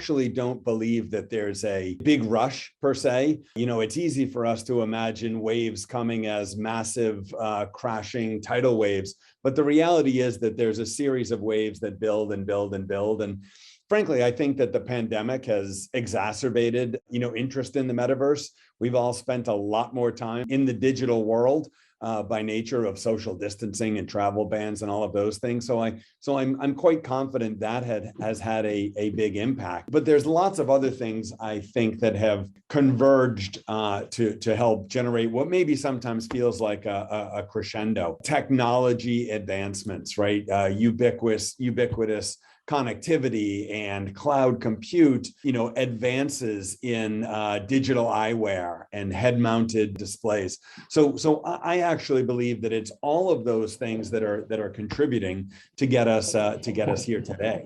actually don't believe that there's a big rush per se. It's easy for us to imagine waves coming as massive crashing tidal waves, but the reality is that there's a series of waves that build and build and build. And frankly, I think that the pandemic has exacerbated, interest in the metaverse. We've all spent a lot more time in the digital world by nature of social distancing and travel bans and all of those things. So I'm quite confident that has had a big impact. But there's lots of other things I think that have converged to help generate what maybe sometimes feels like a crescendo. Technology advancements, right? Ubiquitous connectivity and cloud compute, advances in digital eyewear and head-mounted displays. So I actually believe that it's all of those things that are contributing to get us here today.